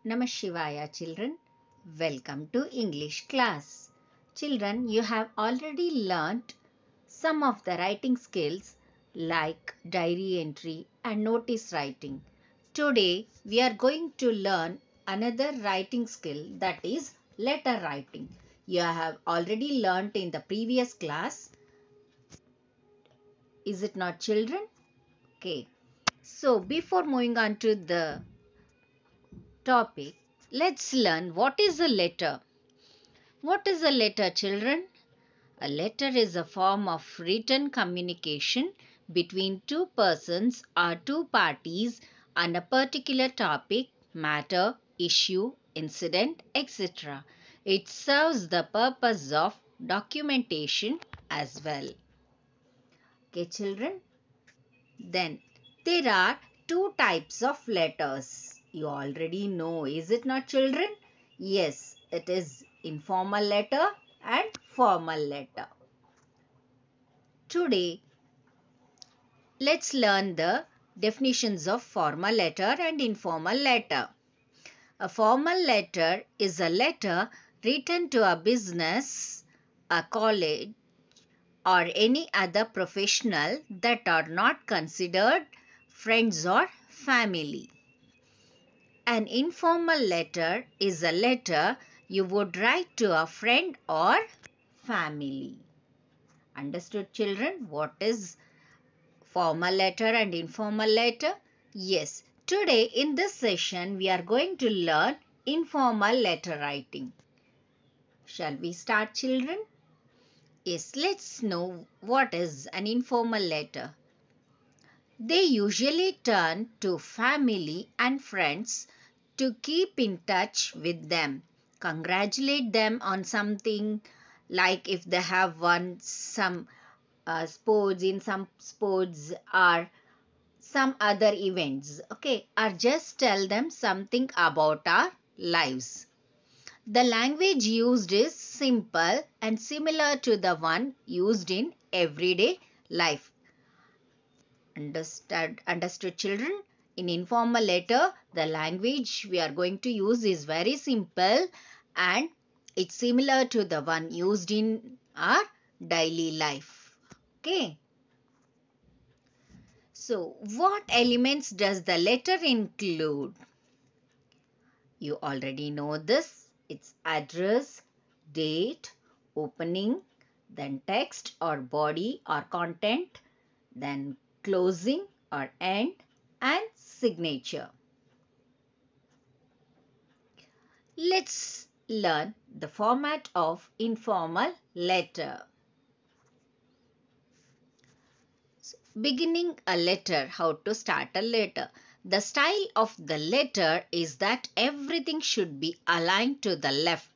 Namah Shivaya children, welcome to English class. Children, you have already learnt some of the writing skills like diary entry and notice writing. Today we are going to learn another writing skill, that is letter writing. You have already learnt in the previous class, is it not children? Okay. So before moving on to the topic, let's learn what is a letter. What is a letter, children? A letter is a form of written communication between two persons or two parties on a particular topic, matter, issue, incident, etc. It serves the purpose of documentation as well. Okay, children? Then there are two types of letters. You already know, is it not, children? Yes, it is informal letter and formal letter. Today, let's learn the definitions of formal letter and informal letter. A formal letter is a letter written to a business, a college, or any other professional that are not considered friends or family. An informal letter is a letter you would write to a friend or family. Understood, children? What is formal letter and informal letter? Yes, today in this session we are going to learn informal letter writing. Shall we start, children? Yes, let's know what is an informal letter. They usually turn to family and friends to keep in touch with them, congratulate them on something, like if they have won some sports, in some sports, or some other events, okay, or just tell them something about our lives. The language used is simple and similar to the one used in everyday life. Understood, children? In informal letter, the language we are going to use is very simple and it's similar to the one used in our daily life. Okay. So, what elements does the letter include? You already know this. It's address, date, opening, then text or body or content, then closing or end, and signature. Let's learn the format of informal letter. Beginning a letter, how to start a letter. The style of the letter is that everything should be aligned to the left.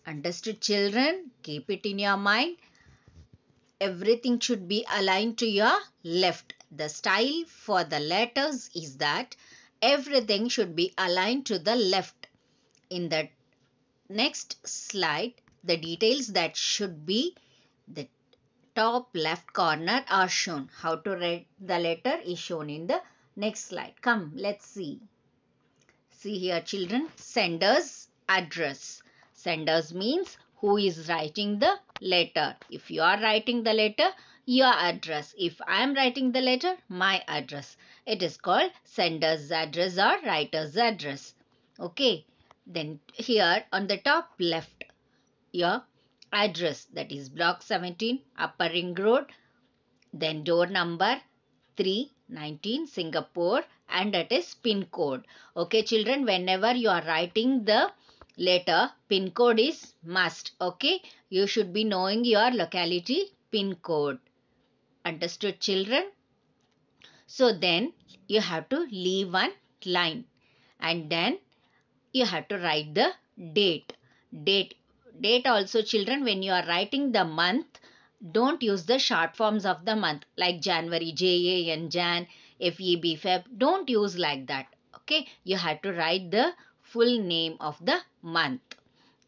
Understood, children? Keep it in your mind. Everything should be aligned to your left. The style for the letters is that everything should be aligned to the left. In the next slide, the details that should be the top left corner are shown. How to write the letter is shown in the next slide. Come, let's see. See here, children. Sender's address. Senders means who is writing the letter. If you are writing the letter, your address. If I am writing the letter, my address. It is called sender's address or writer's address. Okay. Then here on the top left, your address, that is block 17, Upper Ring Road, then door number 319 Singapore, and that is pin code. Okay, children, whenever you are writing the letter, pin code is must. Okay, you should be knowing your locality pin code. Understood, children? So then you have to leave one line and then you have to write the date. Date also, children, when you are writing the month, don't use the short forms of the month like January, JAN, Jan, FEB, Feb. Don't use like that. Okay, you have to write the full name of the month.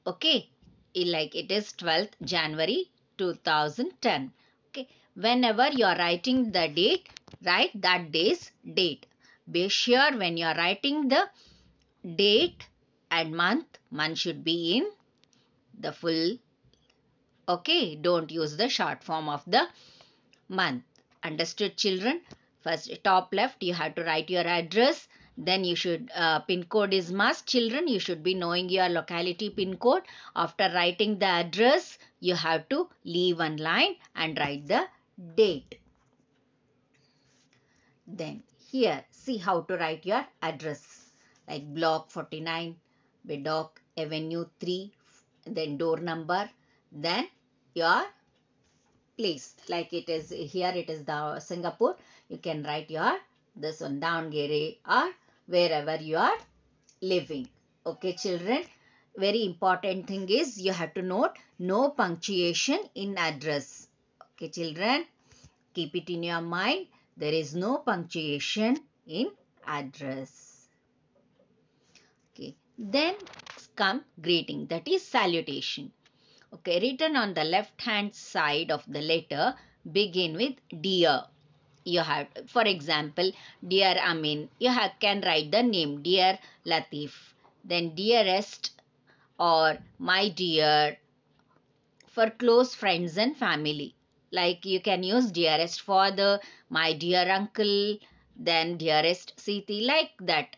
Okay, like it is 12th January 2010. Okay, whenever you are writing the date, write that day's date. Be sure when you are writing the date and month. Month should be in the full. Okay, don't use the short form of the month. Understood, children? First, top left, you have to write your address. Then you should, pin code is must. Children, you should be knowing your locality pin code. After writing the address, you have to leave one line and write the date. Then here, see how to write your address. Like block 49, Bedok Avenue 3, then door number, then your place. Like it is here, it is the Singapore. You can write your this one Davangere or wherever you are living. Okay, children. Very important thing is you have to note no punctuation in address. Okay, children. Keep it in your mind. There is no punctuation in address. Okay. Then come greeting, that is salutation. Okay, written on the left hand side of the letter begin with dear. You have, for example, dear Amin. You can write the name dear Latif. Then dearest or my dear for close friends and family. Like you can use dearest father, my dear uncle, then dearest Siti, like that.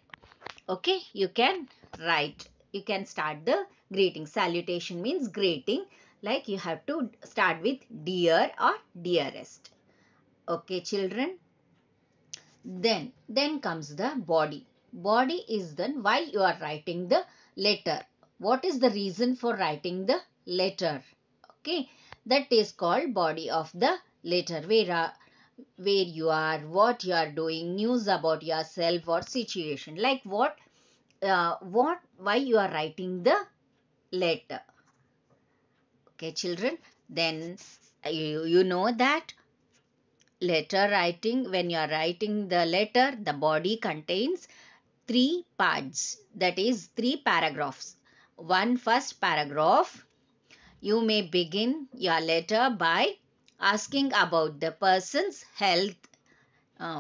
Okay, you can write. You can start the greeting. Salutation means greeting. Like you have to start with dear or dearest. Okay, children. Then comes the body. Body is then why you are writing the letter. What is the reason for writing the letter? Okay, that is called body of the letter. Where you are, what you are doing, news about yourself or situation. Like why you are writing the letter. Okay, children. Then you know that letter writing, when you are writing the letter, the body contains three parts, that is three paragraphs. One first paragraph, you may begin your letter by asking about the person's health.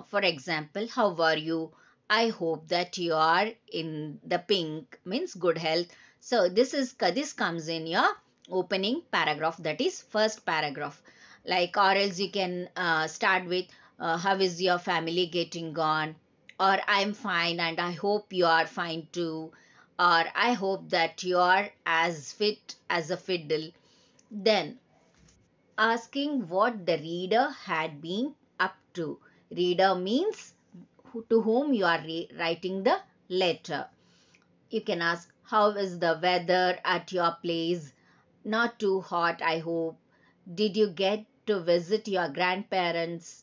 For example, how are you? I hope that you are in the pink, means good health. So this comes in your opening paragraph, that is first paragraph. Like, or else you can start with how is your family getting on, or I'm fine and I hope you are fine too, or I hope that you are as fit as a fiddle. Then asking what the reader had been up to. Reader means to whom you are writing the letter. You can ask, how is the weather at your place? Not too hot, I hope. Did you get to visit your grandparents?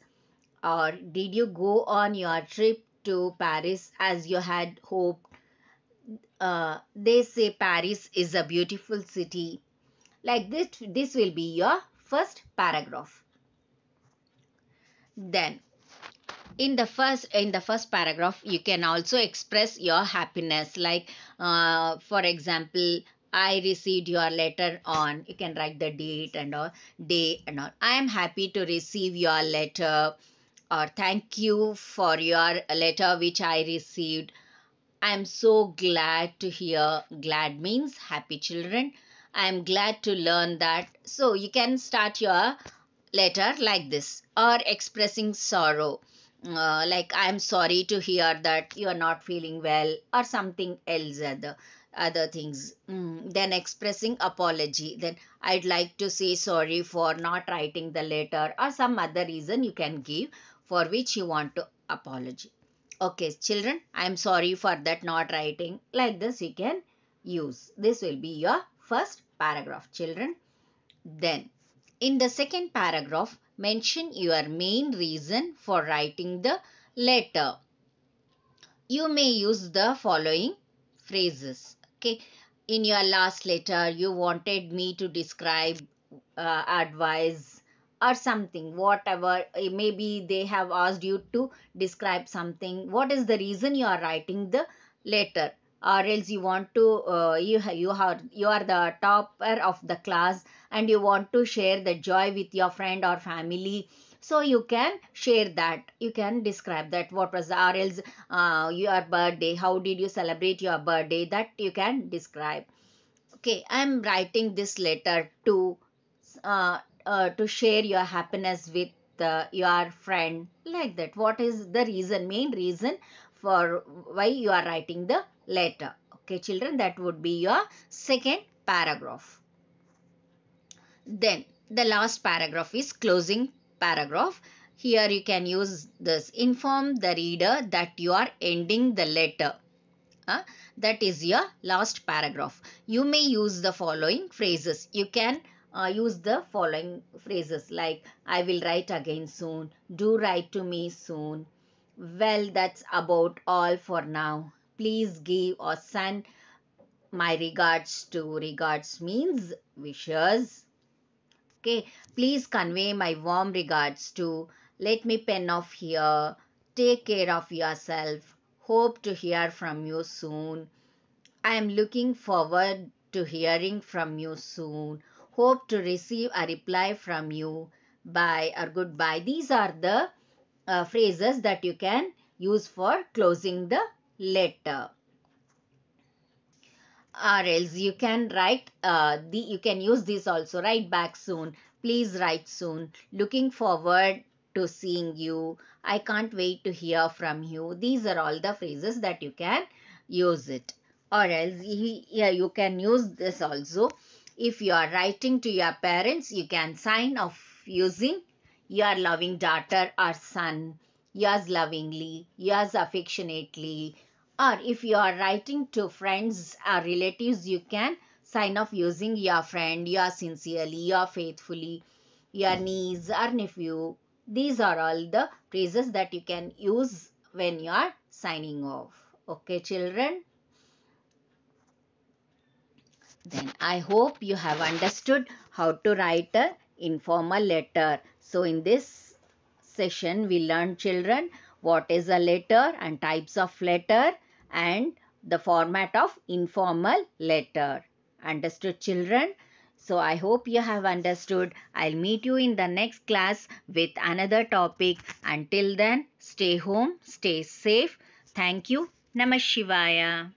Or did you go on your trip to Paris as you had hoped? They say Paris is a beautiful city. Like this will be your first paragraph. Then in the first paragraph you can also express your happiness, like for example, I received your letter on, you can write the date and all, day and all. I am happy to receive your letter, or thank you for your letter which I received. I am so glad to hear. Glad means happy, children. I am glad to learn that. So you can start your letter like this, or expressing sorrow, like I am sorry to hear that you are not feeling well, or something else, other things. Then expressing apology, then I'd like to say sorry for not writing the letter, or some other reason you can give for which you want to apology. Okay, children, I am sorry for that not writing. Like this you can use. This will be your first paragraph, children. Then in the second paragraph, mention your main reason for writing the letter. You may use the following phrases. Okay, in your last letter, you wanted me to describe, advise, or something, whatever. Maybe they have asked you to describe something. What is the reason you are writing the letter? Or else you want to, you are the topper of the class and you want to share the joy with your friend or family. So you can share that, you can describe that what was the, or else your birthday, how did you celebrate your birthday, that you can describe. Okay, I'm writing this letter uh, to share your happiness with your friend, like that. What is the reason, main reason for why you are writing the letter? Okay, children, that would be your second paragraph. Then the last paragraph is closing paragraph. Here you can use this: inform the reader that you are ending the letter. Uh, that is your last paragraph. You may use the following phrases. You can use the following phrases like I will write again soon, do write to me soon, well, that's about all for now, please give or send my regards to. Regards means wishes. Okay, please convey my warm regards to. Let me pen off here. Take care of yourself. Hope to hear from you soon. I am looking forward to hearing from you soon. Hope to receive a reply from you. Bye or goodbye. These are the phrases that you can use for closing the letter. Or else you can write you can use this also: write back soon, please write soon, looking forward to seeing you, I can't wait to hear from you. These are all the phrases that you can use it. Or else yeah, you can use this also. If you are writing to your parents, you can sign off using your loving daughter or son, yours lovingly, yours affectionately. Or if you are writing to friends or relatives, you can sign off using your friend, your sincerely, your faithfully, your niece or nephew. These are all the phrases that you can use when you are signing off. Okay, children? Then I hope you have understood how to write a informal letter. So in this session we learned, children, what is a letter and types of letter and the format of informal letter. Understood, children? So I hope you have understood. I'll meet you in the next class with another topic. Until then, stay home, stay safe. Thank you. Namah Shivaya.